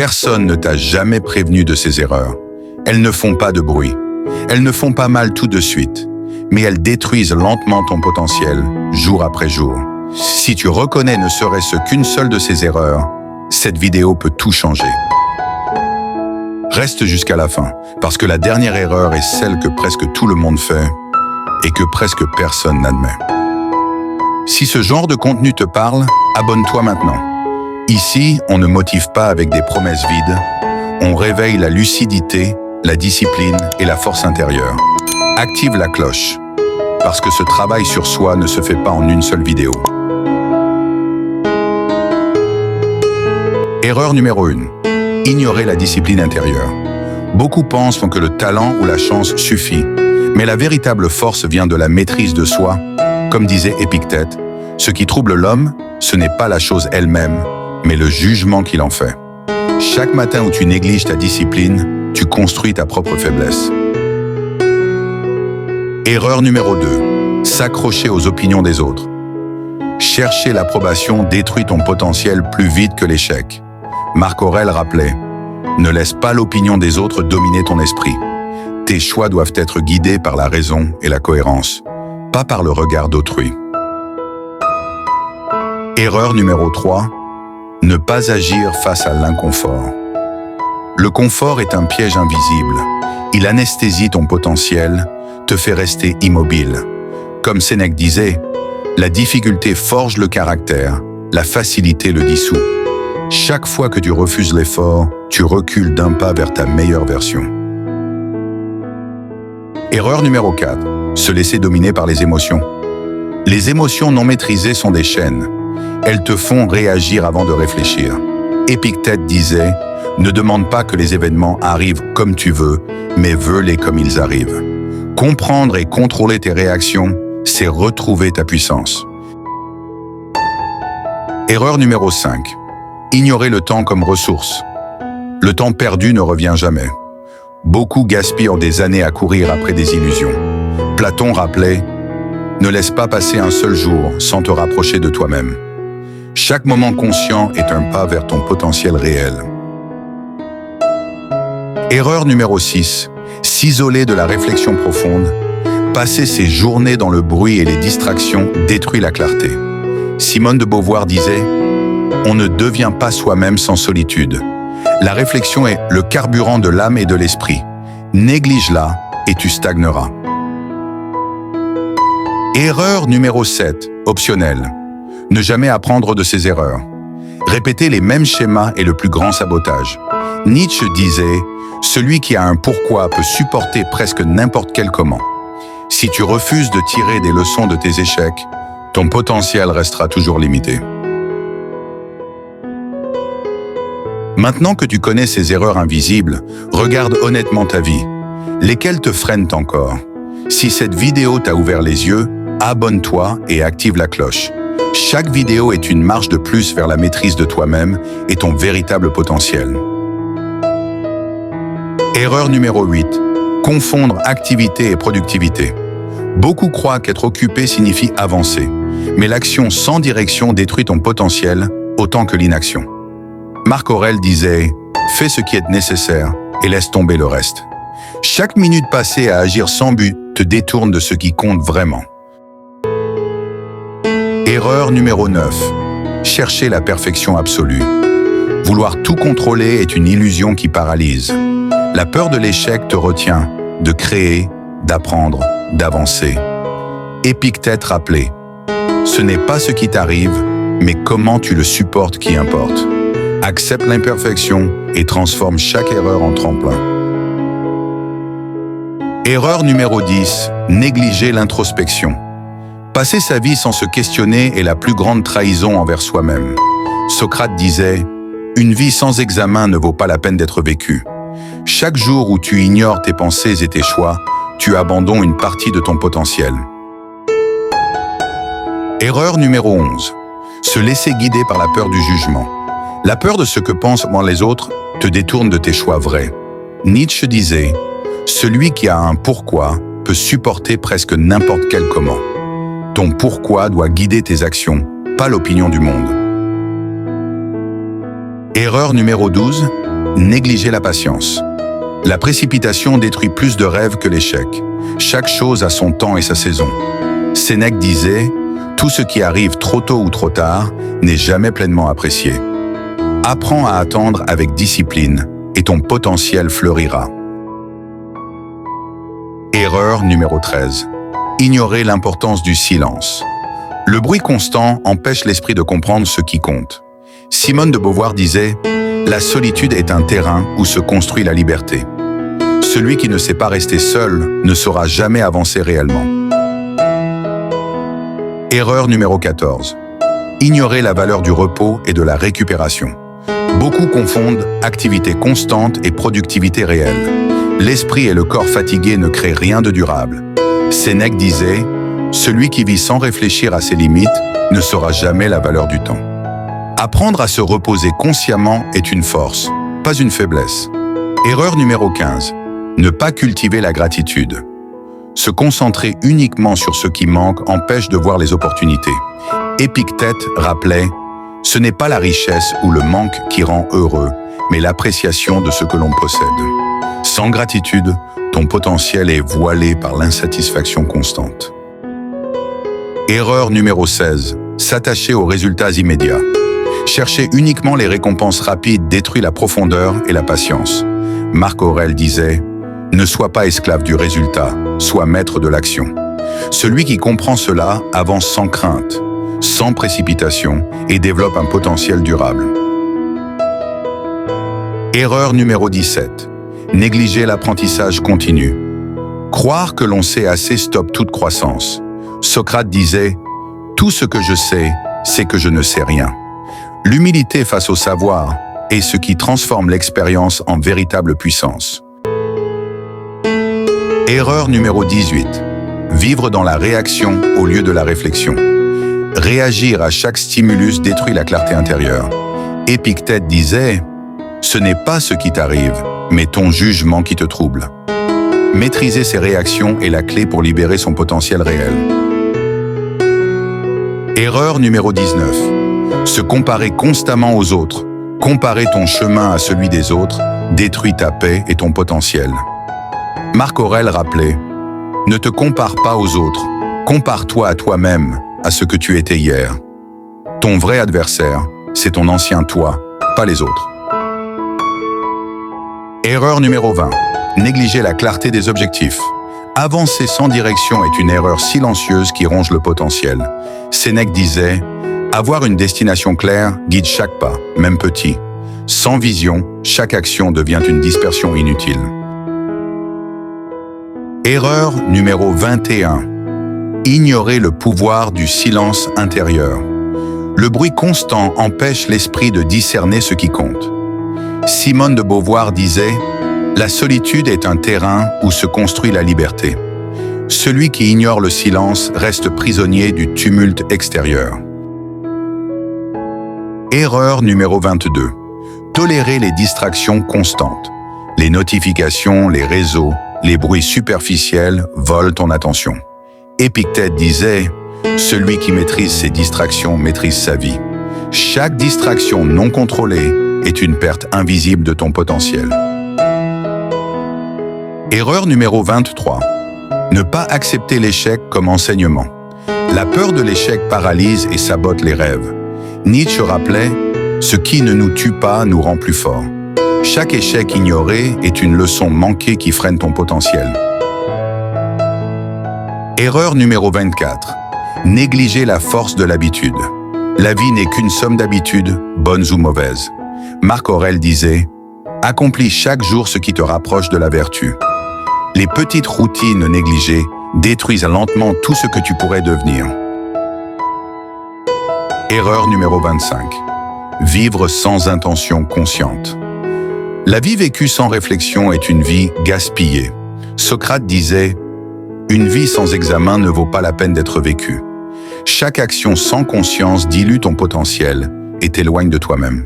Personne ne t'a jamais prévenu de ces erreurs. Elles ne font pas de bruit. Elles ne font pas mal tout de suite, mais elles détruisent lentement ton potentiel, jour après jour. Si tu reconnais ne serait-ce qu'une seule de ces erreurs, cette vidéo peut tout changer. Reste jusqu'à la fin, parce que la dernière erreur est celle que presque tout le monde fait et que presque personne n'admet. Si ce genre de contenu te parle, abonne-toi maintenant. Ici, on ne motive pas avec des promesses vides, on réveille la lucidité, la discipline et la force intérieure. Active la cloche, parce que ce travail sur soi ne se fait pas en une seule vidéo. Erreur numéro 1. Ignorer la discipline intérieure. Beaucoup pensent que le talent ou la chance suffit, mais la véritable force vient de la maîtrise de soi. Comme disait Épictète, ce qui trouble l'homme, ce n'est pas la chose elle-même, mais le jugement qu'il en fait. Chaque matin où tu négliges ta discipline, tu construis ta propre faiblesse. Erreur numéro 2. S'accrocher aux opinions des autres. Chercher l'approbation détruit ton potentiel plus vite que l'échec. Marc Aurèle rappelait « Ne laisse pas l'opinion des autres dominer ton esprit. Tes choix doivent être guidés par la raison et la cohérence, pas par le regard d'autrui. » Erreur numéro 3. Ne pas agir face à l'inconfort. Le confort est un piège invisible. Il anesthésie ton potentiel, te fait rester immobile. Comme Sénèque disait, « La difficulté forge le caractère, la facilité le dissout. » Chaque fois que tu refuses l'effort, tu recules d'un pas vers ta meilleure version. Erreur numéro 4. Se laisser dominer par les émotions. Les émotions non maîtrisées sont des chaînes. Elles te font réagir avant de réfléchir. Épictète disait « Ne demande pas que les événements arrivent comme tu veux, mais veux-les comme ils arrivent. » Comprendre et contrôler tes réactions, c'est retrouver ta puissance. Erreur numéro 5. Ignorer le temps comme ressource. Le temps perdu ne revient jamais. Beaucoup gaspillent des années à courir après des illusions. Platon rappelait « Ne laisse pas passer un seul jour sans te rapprocher de toi-même. » Chaque moment conscient est un pas vers ton potentiel réel. Erreur numéro 6. S'isoler de la réflexion profonde. Passer ses journées dans le bruit et les distractions détruit la clarté. Simone de Beauvoir disait « On ne devient pas soi-même sans solitude. La réflexion est le carburant de l'âme et de l'esprit. Néglige-la et tu stagneras. » Erreur numéro 7, optionnelle. Ne jamais apprendre de ses erreurs. Répéter les mêmes schémas est le plus grand sabotage. Nietzsche disait « Celui qui a un pourquoi peut supporter presque n'importe quel comment. » Si tu refuses de tirer des leçons de tes échecs, ton potentiel restera toujours limité. Maintenant que tu connais ces erreurs invisibles, regarde honnêtement ta vie. Lesquelles te freinent encore? Si cette vidéo t'a ouvert les yeux, abonne-toi et active la cloche. Chaque vidéo est une marche de plus vers la maîtrise de toi-même et ton véritable potentiel. Erreur numéro 8. Confondre activité et productivité. Beaucoup croient qu'être occupé signifie avancer, mais l'action sans direction détruit ton potentiel autant que l'inaction. Marc Aurèle disait « Fais ce qui est nécessaire et laisse tomber le reste. » Chaque minute passée à agir sans but te détourne de ce qui compte vraiment. Erreur numéro 9. Chercher la perfection absolue. Vouloir tout contrôler est une illusion qui paralyse. La peur de l'échec te retient de créer, d'apprendre, d'avancer. Épictète rappelait « Ce n'est pas ce qui t'arrive, mais comment tu le supportes qui importe. » Accepte l'imperfection et transforme chaque erreur en tremplin. Erreur numéro 10. Négliger l'introspection. Passer sa vie sans se questionner est la plus grande trahison envers soi-même. Socrate disait « Une vie sans examen ne vaut pas la peine d'être vécue. » Chaque jour où tu ignores tes pensées et tes choix, tu abandonnes une partie de ton potentiel. Erreur numéro 11. Se laisser guider par la peur du jugement. La peur de ce que pensent les autres te détourne de tes choix vrais. Nietzsche disait « Celui qui a un pourquoi peut supporter presque n'importe quel comment. » Ton pourquoi doit guider tes actions, pas l'opinion du monde. Erreur numéro 12. Négliger la patience. La précipitation détruit plus de rêves que l'échec. Chaque chose a son temps et sa saison. Sénèque disait « Tout ce qui arrive trop tôt ou trop tard n'est jamais pleinement apprécié. Apprends à attendre avec discipline et ton potentiel fleurira. » Erreur numéro 13. Ignorer l'importance du silence. Le bruit constant empêche l'esprit de comprendre ce qui compte. Simone de Beauvoir disait « La solitude est un terrain où se construit la liberté. Celui qui ne sait pas rester seul ne saura jamais avancer réellement. » Erreur numéro 14. Ignorer la valeur du repos et de la récupération. Beaucoup confondent activité constante et productivité réelle. L'esprit et le corps fatigués ne créent rien de durable. Sénèque disait « Celui qui vit sans réfléchir à ses limites ne saura jamais la valeur du temps. » Apprendre à se reposer consciemment est une force, pas une faiblesse. Erreur numéro 15. Ne pas cultiver la gratitude. Se concentrer uniquement sur ce qui manque empêche de voir les opportunités. Épictète rappelait « Ce n'est pas la richesse ou le manque qui rend heureux, mais l'appréciation de ce que l'on possède. » Sans gratitude, ton potentiel est voilé par l'insatisfaction constante. Erreur numéro 16. S'attacher aux résultats immédiats. Chercher uniquement les récompenses rapides détruit la profondeur et la patience. Marc Aurèle disait « Ne sois pas esclave du résultat, sois maître de l'action. » Celui qui comprend cela avance sans crainte, sans précipitation et développe un potentiel durable. Erreur numéro 17. Négliger l'apprentissage continu. Croire que l'on sait assez stoppe toute croissance. Socrate disait « Tout ce que je sais, c'est que je ne sais rien. » L'humilité face au savoir est ce qui transforme l'expérience en véritable puissance. Erreur numéro 18. Vivre dans la réaction au lieu de la réflexion. Réagir à chaque stimulus détruit la clarté intérieure. Épictète disait « Ce n'est pas ce qui t'arrive, mais ton jugement qui te trouble. » Maîtriser ses réactions est la clé pour libérer son potentiel réel. Erreur numéro 19. Se comparer constamment aux autres. Comparer ton chemin à celui des autres détruit ta paix et ton potentiel. Marc Aurèle rappelait « Ne te compare pas aux autres, compare-toi à toi-même, à ce que tu étais hier. Ton vrai adversaire, c'est ton ancien toi, pas les autres. » Erreur numéro 20. Négliger la clarté des objectifs. Avancer sans direction est une erreur silencieuse qui ronge le potentiel. Sénèque disait « Avoir une destination claire guide chaque pas, même petit. Sans vision, chaque action devient une dispersion inutile. » Erreur numéro 21. Ignorer le pouvoir du silence intérieur. Le bruit constant empêche l'esprit de discerner ce qui compte. Simone de Beauvoir disait « La solitude est un terrain où se construit la liberté. Celui qui ignore le silence reste prisonnier du tumulte extérieur. » Erreur numéro 22. Tolérer les distractions constantes. Les notifications, les réseaux, les bruits superficiels volent ton attention. Épictète disait « Celui qui maîtrise ses distractions maîtrise sa vie. » Chaque distraction non contrôlée est une perte invisible de ton potentiel. Erreur numéro 23. Ne pas accepter l'échec comme enseignement. La peur de l'échec paralyse et sabote les rêves. Nietzsche rappelait « Ce qui ne nous tue pas nous rend plus forts. » Chaque échec ignoré est une leçon manquée qui freine ton potentiel. Erreur numéro 24. Négliger la force de l'habitude. La vie n'est qu'une somme d'habitudes, bonnes ou mauvaises. Marc Aurèle disait « Accomplis chaque jour ce qui te rapproche de la vertu. » Les petites routines négligées détruisent lentement tout ce que tu pourrais devenir. Erreur numéro 25. Vivre sans intention consciente. La vie vécue sans réflexion est une vie gaspillée. Socrate disait « Une vie sans examen ne vaut pas la peine d'être vécue. » Chaque action sans conscience dilue ton potentiel et t'éloigne de toi-même.